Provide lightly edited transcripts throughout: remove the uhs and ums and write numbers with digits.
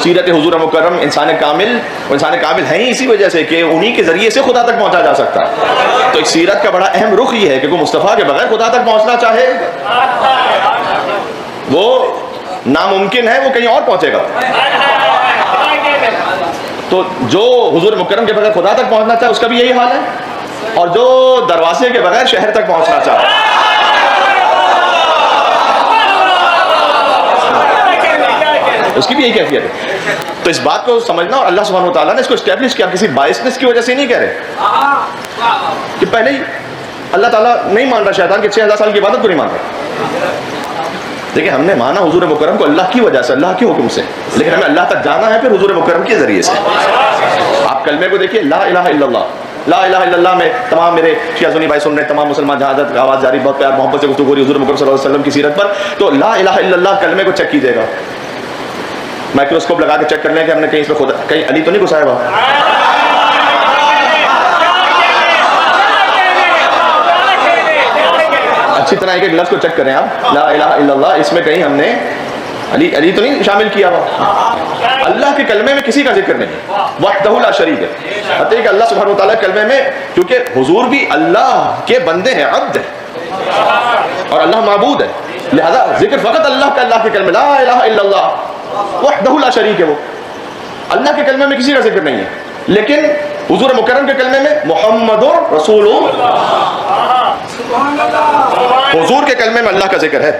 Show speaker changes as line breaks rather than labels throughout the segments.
سیرت حضور مکرم انسان کامل ہیں ہی اسی وجہ سے کہ انہی کے ذریعے سے خدا تک پہنچا جا سکتا ہے. تو ایک سیرت کا بڑا اہم رخ یہ ہے کہ کوئی مصطفیٰ کے بغیر خدا تک پہنچنا چاہے وہ ناممکن ہے, وہ کہیں اور پہنچے گا. تو جو حضور مکرم کے بغیر خدا تک پہنچنا چاہے اس کا بھی یہی حال ہے, اور جو دروازے کے بغیر شہر تک پہنچنا چاہے اس کی بھی یہی کیفیت ہے. تو اس بات کو سمجھنا, اور اللہ سبحانہ وتعالیٰ نے اس کو اسٹیبلش کیا کسی بائسنس کی وجہ سے نہیں کہہ رہے کہ پہلے ہی اللہ تعالیٰ نہیں مان رہا شیطان کہ 6000 سال کی عبادت کو نہیں مان رہا. دیکھیں ہم نے مانا حضور مکرم کو اللہ کی وجہ سے, اللہ کے حکم سے, لیکن ہمیں اللہ تک جانا ہے پھر حضور مکرم کے ذریعے سے. آپ کلمے کو دیکھیے, لا الہ الا اللہ, لا الہ الا اللہ میں تمام میرے شیعہ سنی بھائی سن رہے ہیں, تمام مسلمان جہاں حضرت آواز جاری, بہت پیار محبت سے گفتگو ہو رہی حضور مکرم صلی اللہ علیہ وسلم کی سیرت پر. تو لا الہ الا اللہ کلمے کو چیک کیجیے گا, مائکروسکوپ لگا کے چیک کر لیں کہ ہم نے کہیں اس میں خدا کہیں علی تو نہیں گھسایا ہوا, اچھی طرح ایک ایک لفظ کو چیک کریں آپ, لا الہ الا اللہ اس میں کہیں ہم نے علی تو نہیں شامل کیا ہوا. اللہ کے کلمے میں کسی کا ذکر نہیں, وحدہ لا شریک ہے. حتیٰ کہ اللہ سبحانہ وتعالیٰ کلمے میں, کیونکہ حضور بھی اللہ کے بندے ہیں, عبد ہے, اور اللہ معبود ہے, لہذا ذکر فقط اللہ کا اللہ کے کلمے, لا الہ الا اللہ وحدہ لا شریک ہے. وہ اللہ کے کلمے میں کسی کا ذکر نہیں ہے, لیکن حضور مکرم کے کلمے میں محمد رسول حضور کے کلمے میں اللہ کا ذکر ہے.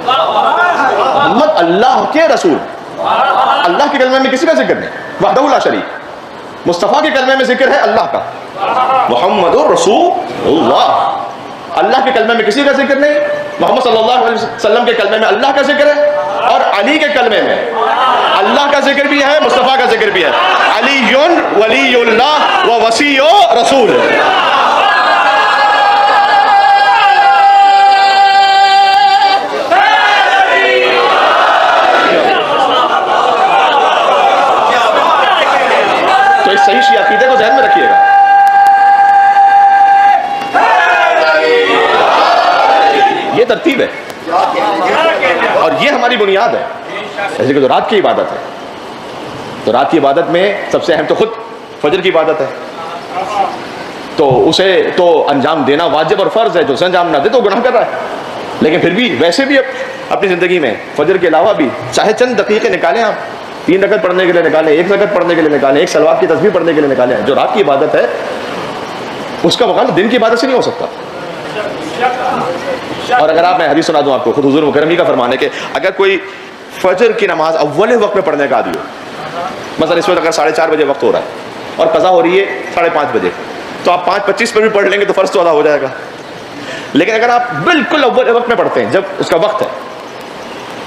محمد اللہ کے رسول, اللہ کے کلمے میں کسی کا ذکر نہیں, وحدہ لا شریک. مصطفیٰ کے کلمے میں ذکر ہے اللہ کا, محمد رسول اللہ. اللہ کے کلمے میں کسی کا ذکر نہیں, محمد صلی اللہ علیہ وسلم کے کلمے میں اللہ کا ذکر ہے, اور علی کے کلمے میں اللہ کا ذکر بھی ہے, مصطفیٰ کا ذکر بھی ہے. علی ولی اللہ و وصی رسول. تو اس صحیح شیعہ عقیدے کو ذہن میں رکھیے گا. یہ ترتیب ہے اور یہ ہماری بنیاد ہے. جیسے کہ جو رات کی عبادت ہے, تو رات کی عبادت میں سب سے اہم تو خود فجر کی عبادت ہے, تو اسے تو انجام دینا واجب اور فرض ہے. جو اسے انجام نہ دے تو گناہ کر رہا ہے. لیکن پھر بھی ویسے بھی اپنی زندگی میں فجر کے علاوہ بھی چاہے چند دقیقے نکالیں, آپ 3 رکعت پڑھنے کے لیے نکالیں, 1 رکعت پڑھنے کے لیے نکالیں, 1 سلوات کی تسبیح پڑھنے کے لیے نکالیں. جو رات کی عبادت ہے اس کا مقابلہ دن کی عبادت سے نہیں ہو سکتا. اور اگر میں حدیث سنا دوں آپ کو, خود حضور مکرم ہی کا فرمان ہے کہ اگر کوئی فجر کی نماز اول وقت میں پڑھنے کا عادی ہو, مثلا اس وقت اگر 4:30 بجے وقت ہو رہا ہے اور قضا ہو رہی ہے 5:30 بجے, تو آپ 5:25 پر بھی پڑھ لیں گے تو فرض تو ادا ہو جائے گا. لیکن اگر آپ بالکل اول وقت میں پڑھتے ہیں جب اس کا وقت ہے,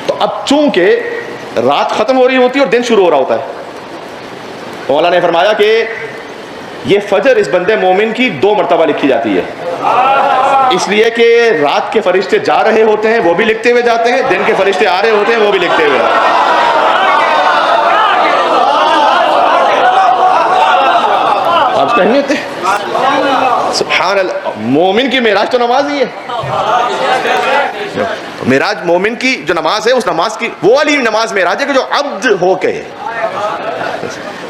تو اب چونکہ رات ختم ہو رہی ہوتی ہے اور دن شروع ہو رہا ہوتا ہے, تو مولا نے فرمایا کہ یہ فجر اس بندے مومن کی 2 مرتبہ لکھی جاتی ہے, اس لیے کہ رات کے فرشتے جا رہے ہوتے ہیں وہ بھی لکھتے ہوئے جاتے ہیں, دن کے فرشتے آ رہے ہوتے ہیں وہ بھی لکھتے ہوئے. آپ کہیں ہوتے سبحان اللہ, مومن کی معراج تو نماز ہی ہے. معراج مومن کی جو نماز ہے, اس نماز کی وہ والی نماز معراج ہے کہ جو عبد ہو کے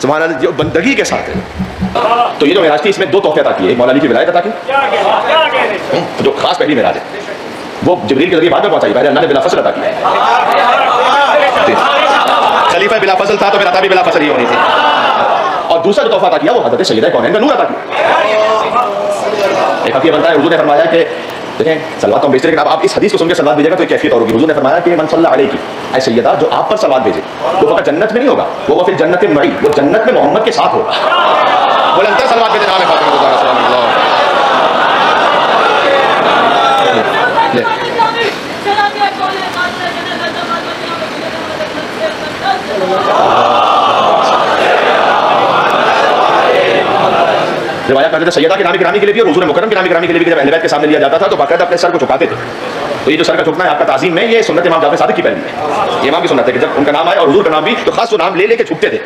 سبحان اللہ, جو بندگی کے ساتھ ہے. تو یہ جو معراج تھی اس میں 2 تحفے عطا کیے, ایک مولا علی کی ولایت عطا کی, جو خاص پہلی معراج ہے وہ جبریل کے ذریعے بعد میں پہنچائی, پہلے اللہ نے بلا فصل عطا کی. خلیفہ بلا فصل تھا تو پھر عطا بھی بلا فصل ہی ہونی تھی. اور دوسرا جو تحفہ عطا کیا وہ حضرت سیدہ کونین کا نور عطا کیا. ایک حقیقت بنتا ہے, حضور نے فرمایا کہ دیکھیں صلوات تو ہم بھیجتے ہیں, لیکن آپ اس حدیث کو سن کے صلوات بھیجے گا تو ایک کیفیت اور ہوگی. حضور نے فرمایا کہ من صلی علیہ کی اے سیدہ, جو آپ پر صلوات بھیجے وہ فقط جنت میں نہیں ہوگا, وہ پھر جنت میں وہ جنت میں محمد کے ساتھ ہوگا. بلندر صلوات بھیجے جناب فاطمہ زہرا سلام اللہ. روایت کرتے تھے سیدہ کے نام گرامی کے لیے بھی اور حضور مکرم کے نام گرامی کے لیے بھی, جب اہل بیت کے سامنے لیا جاتا تھا تو باقاعدہ اپنے سر کو جھکاتے تھے. تو یہ جو سر کا جھکنا ہے آپ کا تعظیم میں, یہ سنت امام جعفر صادق کی پہلی ہے. یہ امام کی سنت ہے کہ جب ان کا نام آئے اور حضور کا نام بھی, تو خاص وہ نام لے کے جھکتے تھے.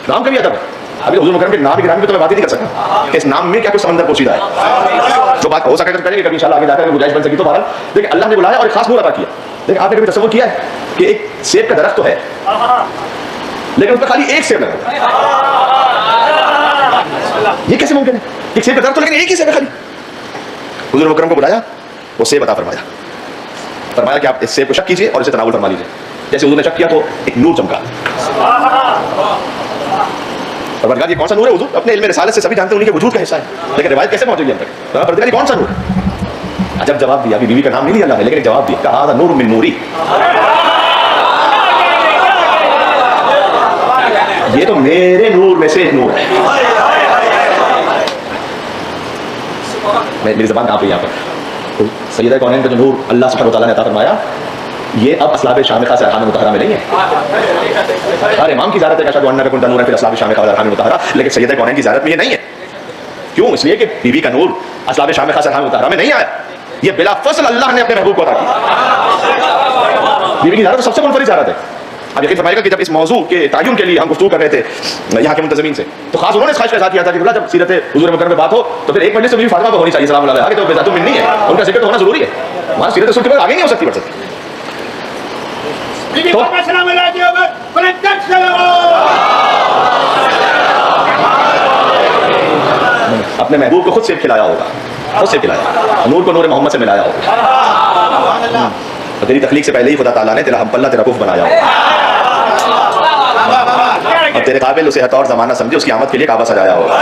نام کا بھی ادب ہے. ابھی حضور مکرم کے نام گرامی میں تو میں بات ہی نہیں کر سکتا کہ اس نام میں کیا کچھ سمندر پوشیدہ ہے. جو بات ہو سکے تو کریں گے کبھی انشاءاللہ آگے جا کر گنجائش بن سکی تو. بہرحال لیکن اللہ نے بلایا اور ایک خاص نور عطا کیا. لیکن آپ نے کبھی تصور کیا ہے کہ ایک سیب کا درخت تو ہے لیکن اس پہ خالی ایک سیب لگا. یہ کیسے ممکن ہے؟ ایک سیب کا درخت تو لیکن ایک ہی سیب ہے خالی. حضور مکرم کو بلایا, وہ سیب عطا فرمایا کہ آپ اس سیب کو شک کیجئے اور اسے تناول فرما لیجئے. جیسے حضور نے شک کیا تو ایک نور چمکا. پروردگار یہ کون سا نور ہے؟ حضور اپنے علم رسالت سے سبھی جانتے ہیں انہیں کے وجود کا حصہ ہے, لیکن روایت کیسے پہنچے گی ہم تک؟ پروردگار یہ کون سا نور ہے؟ عجب جواب دیا. ابھی بیوی کا نام نہیں لیا اللہ نے, لیکن ایک جواب دیا, کہا نور من نوری. یہ تو میرے نور میں سے ایک نور ہے. میری زبان کہاں پہ یہاں پر سیدہ کونین کا جو نور اللہ سبحانہ وتعالیٰ نے عطا فرمایا, یہ اب اسلاب شامخہ سے ارحام مطہرہ میں نہیں ہے. ہر امام کی زیارت ہے کہ اشہد ان کنت نورا فی اسلاب شامخہ والارحام مطہرہ, لیکن سیدہ کونین کی زیارت میں یہ نہیں ہے. کیوں؟ اس لیے کہ بیوی کا نور اسلاب شامخہ سے ارحام مطہرہ میں نہیں آیا. یہ بلا فصل اللہ نے اپنے محبوب کو عطا کیا. بیوی کی زیارت تو سب سے منفرد زیارت ہے. اب یقین فرمائے گا کہ جب اس موضوع کے تعین کے لیے ہم گفتگو کر رہے تھے یہاں کے منتظمین سے, تو خاص انہوں نے اس خواہش کا اظہار کیا تھا کہ جب سیرت حضور مکرم میں بات ہو تو پھر ایک مجلس سے بیوی فاطمہ پہ ہونی چاہیے سلام اللہ علیہا, کہ تو بذات منی ہے, ان کا ذکر تو ہونا ضروری ہے. وہاں سیرت رسول کے بعد آگے نہیں ہو سکتی بڑھ سکتی. اپنے محبوب کو خود سیب کھلایا ہوگا, خود سیب کھلایا, نور کو نور محمد سے ملایا ہوگا. تیری تخلیق سے پہلے ہی خدا تعالیٰ نے تیرا ہم پلہ تیرا کف بنایا ہوگا, اور تیرے قابل اسے حط اور زمانہ سمجھے اس کی آمد کے لیے کعبہ سجایا ہوگا,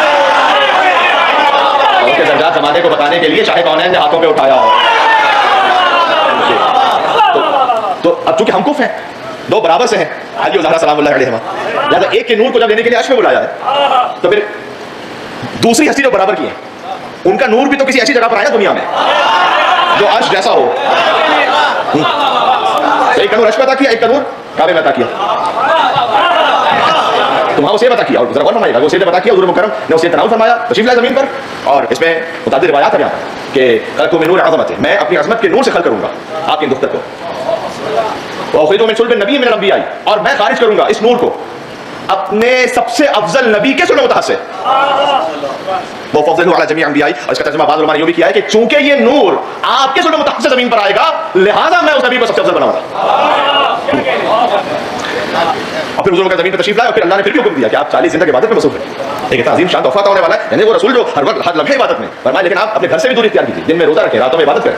اور اس کے درجات زمانے کو بتانے کے لیے شاہ کونین نے ہاتھوں پہ اٹھایا ہوگا. تو اب چونکہ ہم کف ہیں, دو برابر سے ہیں, علی و زہرا سلام اللہ علیہما, لہٰذا ایک کے نور کو جب لینے کے لیے عرش پہ بلایا ہے تو پھر دوسری ہستی جو برابر کی ہے ان کا نور بھی تو کسی ایسی جگہ پر آیا دنیا میں جو عرش جیسا ہو. ایک کا نور عرش پہ عطا کیا, ایک کا نور کعبے میں عطا کیا. تو وہاں اسے عطا کیا, اور ذرا غور فرمائیے گا, وہ اسے عطا کیا, حضور مکرم نے اسے تناول فرمایا, تشریف لائے زمین پر, اور اس میں متعدد روایات ہیں کہ خلق من نور عظمت, میں اپنی عظمت کے نور سے خلق کروں گا آپ کی دختر کو. وَأُخْرِجُ مِنْ صُلْبِ النَّبِيِّ مِنَ الْأَنْبِيَاءِ, اور میں خارج کروں گا اس نور کو اپنے سب سے افضل نبی کے صلب متحد سے. وہ فضلہ علی جمیع انبیاء, اور اس کا ترجمہ بعض علماء نے یہ بھی کیا ہے کہ چونکہ یہ نور آپ کے صلب متحد سے زمین پر آئے گا لہذا میں اس نبی کو سب سے افضل بناؤں گا. اور پھر حضور کا زمین پر تشریف لائے, اور پھر اللہ نے پھر بھی حکم دیا کہ آپ 40 دن تک عبادت میں مصروف ہیں. ایک عظیم شان تحفہ ہونے والا ہے, یعنی وہ رسول جو ہر وقت ہر لمحے عبادت میں فرمایا, لیکن آپ اپنے گھر سے بھی دوری اختیار کیجیے, دن میں روزہ رکھیں, راتوں میں عبادت کریں.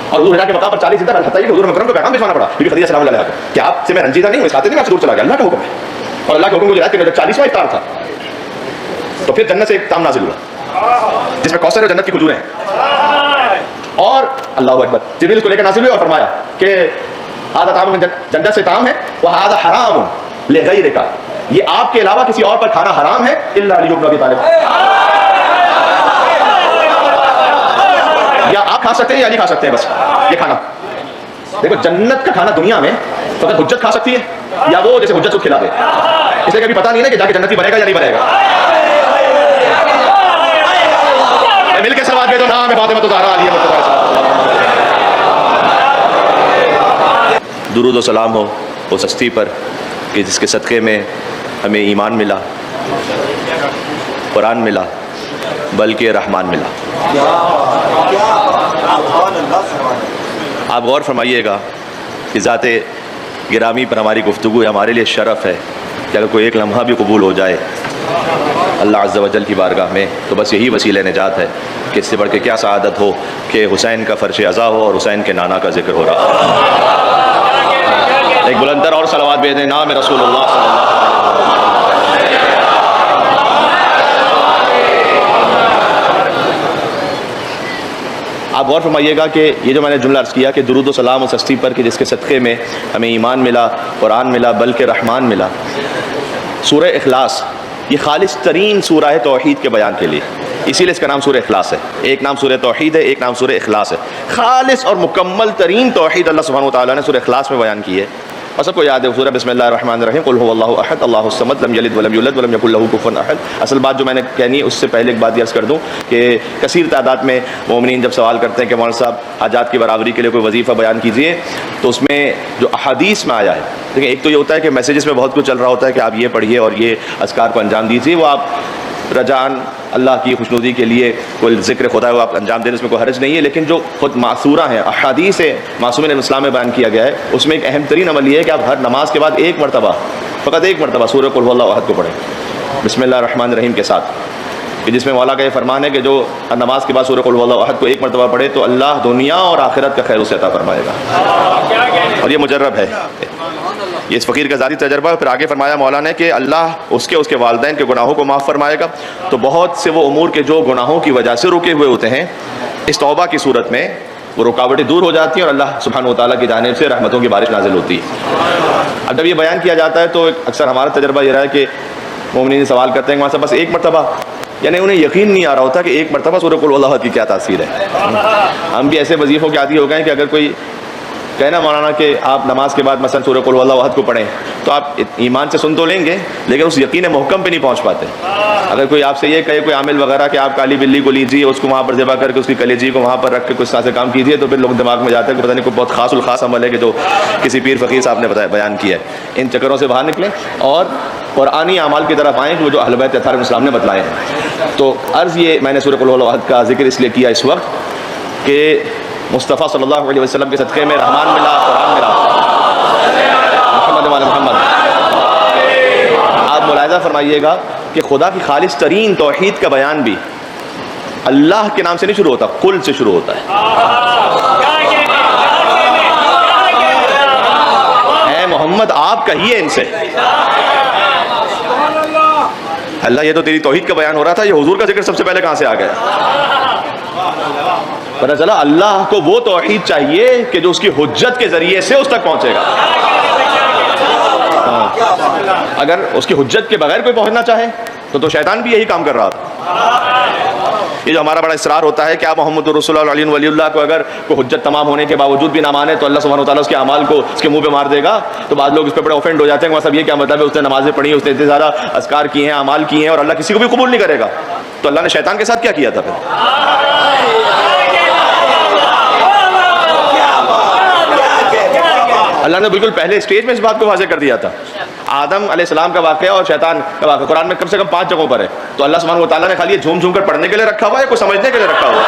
اور حضور کے مقام پر 40 دن تک حتیٰ کہ حضور مکرم کو پیغام بھیجوانا پڑا بی بی خدیجہ سلام اللہ علیہا کو کہ آپ سے میں رنجیدہ نہیں ہوں, اس خاطر نہیں میں آپ سے دور چلا گیا, اللہ کا حکم ہے. اور اللہ کے حکم کو جو ہے کہ 40واں افطار تھا تو پھر جنت سے ایک تام نازل ہوا جس میں کوثر اور جنت کی کھجوریں ہیں, اور اللہ اکبر جبریل کو لے کر نازل ہوئے اور فرمایا کہ ھذا طعام جنت سے طعام ہے, وھذا حرام لغیرک, یہ آپ کے علاوہ کسی اور پر کھانا حرام ہے, الا علی بن ابی طالب, یا آپ کھا سکتے ہیں یا نہیں کھا سکتے ہیں بس یہ کھانا. دیکھو جنت کا کھانا دنیا میں فقط حجت کھا سکتی ہے, یا وہ جیسے حجت کو کھلا دے, اس لیے کبھی پتہ نہیں ہے کہ جا کے جنتی بنے گا یا نہیں بنے گا. مل کے سلوات بھیجو, نام ہے فاطمہ الزہرا علیہ السلام. درود و سلام ہو اس ہستی پر کہ جس کے صدقے میں ہمیں ایمان ملا, قرآن ملا, بلکہ رحمان ملا. آپ غور فرمائیے گا کہ ذات گرامی پر ہماری گفتگو ہمارے لیے شرف ہے کہ اگر کوئی ایک لمحہ بھی قبول ہو جائے اللہ عز و جل کی بارگاہ میں تو بس یہی وسیلہ نجات ہے کہ اس سے بڑھ کے کیا سعادت ہو کہ حسین کا فرش عزا ہو اور حسین کے نانا کا ذکر ہو رہا. ایک بلندر اور صلوات بھیج دیں, نام رسول اللہ صلی اللہ علیہ وسلم. آپ غور فرمائیے گا کہ یہ جو میں نے جملہ عرض کیا کہ درود و سلام اس ہستی پر کہ جس کے صدقے میں ہمیں ایمان ملا, قرآن ملا, بلکہ رحمان ملا. سورہ اخلاص یہ خالص ترین سورہ ہے توحید کے بیان کے لیے, اسی لیے اس کا نام سورہ اخلاص ہے. ایک نام سورہ توحید ہے, ایک نام سورہ اخلاص ہے. خالص اور مکمل ترین توحید اللہ سبحانہ و تعالیٰ نے سورہ اخلاص میں بیان کی ہے. اور سب کو یاد ہے سورہ بسم اللہ الرحمن الرحیم, قل هو اللہ احد اللہ الصمد لم یلد ولم یولد ولم یکن له کفوا احد. اصل بات جو میں نے کہنی ہے اس سے پہلے ایک بات یہ عرض کر دوں کہ کثیر تعداد میں مومنین جب سوال کرتے ہیں کہ مولانا صاحب حاجات کی برابری کے لیے کوئی وظیفہ بیان کیجیے, تو اس میں جو احادیث میں آیا ہے, دیکھیں ایک تو یہ ہوتا ہے کہ میسیجز میں بہت کچھ چل رہا ہوتا ہے کہ آپ یہ پڑھیے اور یہ اذکار کو انجام دیجیے, وہ آپ رجان اللہ کی خوشنودی کے لیے کوئی ذکر خدا کو آپ انجام دینے اس میں کوئی حرج نہیں ہے، لیکن جو خود معصورہ ہیں، احادیث معصومین علیہ السلام میں بیان کیا گیا ہے، اس میں ایک اہم ترین عمل یہ ہے کہ آپ ہر نماز کے بعد ایک مرتبہ، فقط ایک مرتبہ سورہ قل هو اللہ احد کو پڑھیں بسم اللہ الرحمن الرحیم کے ساتھ، کہ جس میں مولا کا یہ فرمان ہے کہ جو نماز کے بعد سورہ قل هو اللہ احد کو ایک مرتبہ پڑھے تو اللہ دنیا اور آخرت کا خیر اسے عطا فرمائے گا، اور یہ مجرب ہے، یہ اس فقیر کا ذاتی تجربہ ہے۔ پھر آگے فرمایا مولا نے کہ اللہ اس کے والدین کے گناہوں کو معاف فرمائے گا، تو بہت سے وہ امور کے جو گناہوں کی وجہ سے رکے ہوئے ہوتے ہیں، اس توبہ کی صورت میں وہ رکاوٹیں دور ہو جاتی ہیں اور اللہ سبحانہ و تعالیٰ کی جانب سے رحمتوں کی بارش نازل ہوتی ہے۔ اب جب یہ بیان کیا جاتا ہے تو اکثر ہمارا تجربہ یہ رہا ہے کہ مومنین سوال کرتے ہیں وہاں سے بس ایک مرتبہ، یعنی انہیں یقین نہیں آ رہا ہوتا کہ ایک مرتبہ سورہ قل اللہ کی کیا تاثیر ہے۔ ہم بھی ایسے وظیفوں کے عادی ہو گئے ہیں کہ اگر کوئی کہنا مولانا کہ آپ نماز کے بعد مثلا سورہ قل اللہ احد کو پڑھیں تو آپ ایمان سے سن تو لیں گے لیکن اس یقین محکم پہ نہیں پہنچ پاتے۔ اگر کوئی آپ سے یہ کہے کوئی عامل وغیرہ کہ آپ کالی بلی کو لیجیے، اس کو وہاں پر ذبح کر کے اس کی کلیجی کو وہاں پر رکھ کے کچھ طرح سے کام کیجیے، تو پھر لوگ دماغ میں جاتا ہے کہ پتہ نہیں کوئی بہت خاص الخاص عمل ہے کہ جو کسی پیر فقیر صاحب نے بیان کیا ہے۔ ان چکروں سے باہر نکلیں اور قرآنی اعمال کی طرف آئیں جو اہل بیت اطہار علیہ السلام نے بتلائے ہیں۔ تو عرض یہ میں نے سورہ قل اللہ احد کا ذکر اس لیے کیا اس وقت کہ مصطفیٰ صلی اللہ علیہ وسلم کے صدقے میں رحمان ملا، قرآن ملا، محمد وعلی محمد۔ آپ ملاحظہ فرمائیے گا کہ خدا کی خالص ترین توحید کا بیان بھی اللہ کے نام سے نہیں شروع ہوتا، قل سے شروع ہوتا ہے۔ اے محمد آپ کہیے ان سے، اللہ یہ تو تیری توحید کا بیان ہو رہا تھا، یہ حضور کا ذکر سب سے پہلے کہاں سے آ گیا؟ پتہ چلا اللہ کو وہ توحید چاہیے کہ جو اس کی حجت کے ذریعے سے اس تک پہنچے گا۔ اگر اس کی حجت کے بغیر کوئی پہنچنا چاہے تو شیطان بھی یہی کام کر رہا تھا۔ یہ جو ہمارا بڑا اصرار ہوتا ہے کہ آپ محمد رسول اللہ علیہ ولی اللہ کو اگر کوئی حجت تمام ہونے کے باوجود بھی نہ مانے تو اللہ سبحانہ و تعالیٰ اس کے اعمال کو اس کے منہ پہ مار دے گا، تو بعض لوگ اس پہ بڑے اوفینڈ ہو جاتے ہیں کہ مطلب یہ کیا مطلب ہے اس نے نمازیں پڑھی، اس نے اتنے زیادہ اذکار کیے ہیں، اعمال کیے ہیں اور اللہ کسی کو بھی قبول نہیں کرے گا۔ تو اللہ نے شیطان کے ساتھ کیا کیا تھا پھر؟ اللہ نے بالکل پہلے سٹیج میں اس بات کو واضح کر دیا تھا۔ آدم علیہ السلام کا واقعہ اور شیطان کا واقعہ قرآن میں کم سے کم 5 جگہوں پر ہے، تو اللہ سبحانہ و تعالیٰ نے خالی یہ جھوم جھوم کر پڑھنے کے لیے رکھا ہوا ہے یا کوئی سمجھنے کے لیے رکھا ہوا ہے؟